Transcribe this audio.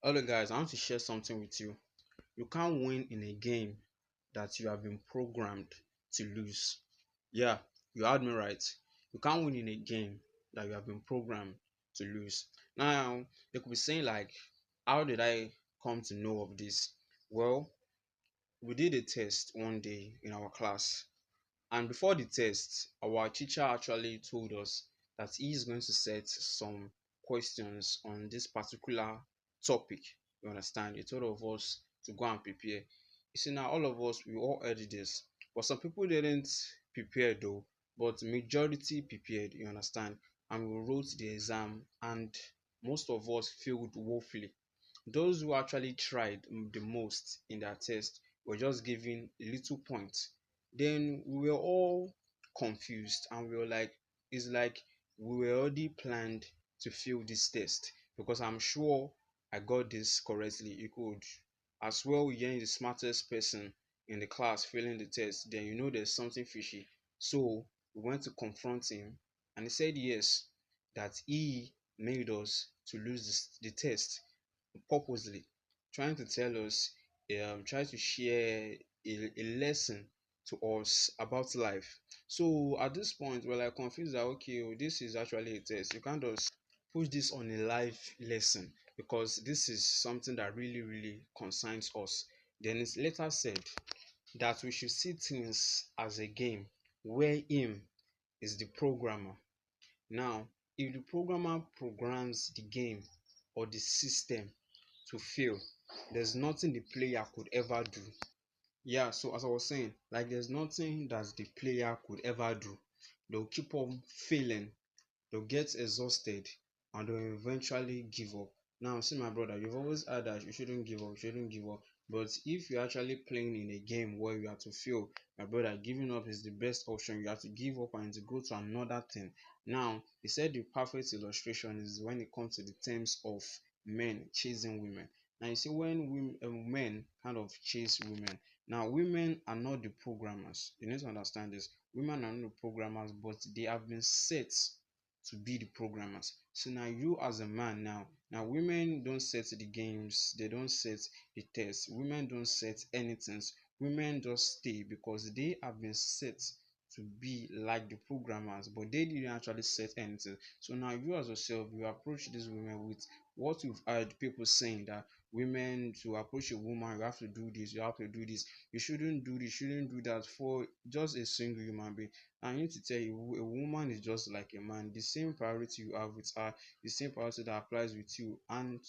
Hello guys, I want to share something with you. You can't win in a game that you have been programmed to lose. Yeah, you heard me right. You can't win in a game that you have been programmed to lose. Now, they could be saying like, how did I come to know of this? Well, we did a test one day in our class, and before the test, our teacher actually told us that he is going to set some questions on this particular topic. You understand? He told of us to go and prepare. You see, now all of us we all heard this, but some people didn't prepare though. But majority prepared. You understand? And we wrote the exam, and most of us failed woefully. Those who actually tried the most in their test were just given little points. Then we were all confused and we were like, it's like we were already planned to fail this test because I'm sure I got this correctly. You could as well hearing the smartest person in the class failing the test, then you know there's something fishy. So we went to confront him and he said yes, that he made us to lose the test purposely, trying to tell us, try to share a lesson to us about life. So at this point, we're like confused that okay, oh, this is actually a test. You can't just push this on a life lesson because this is something that really, really concerns us. Then it's later said that we should see things as a game where him is the programmer. Now, if the programmer programs the game or the system to fail, there's nothing the player could ever do. Yeah, so as I was saying, like there's nothing that the player could ever do. They'll keep on failing, they'll get exhausted, and they'll eventually give up. Now, see, my brother, you've always heard that you shouldn't give up, you shouldn't give up. But if you're actually playing in a game where you have to fail, my brother, giving up is the best option. You have to give up and to go to another thing. Now, he said the perfect illustration is when it comes to the terms of men chasing women. Now, you see, when men kind of chase women, now women are not the programmers. You need to understand this. Women are not the programmers, but they have been set to be the programmers. So now you as a man now women don't set the games, they don't set the tests, women don't set anything. Women just stay because they have been set to be like the programmers, but they didn't actually set anything. So now you as yourself, you approach these women with what you've heard people saying that women to approach a woman, you have to do this, you have to do this, you shouldn't do this, you shouldn't do that for just a single human being. I need to tell you, a woman is just like a man. The same priority you have with her, the same priority that applies with you. And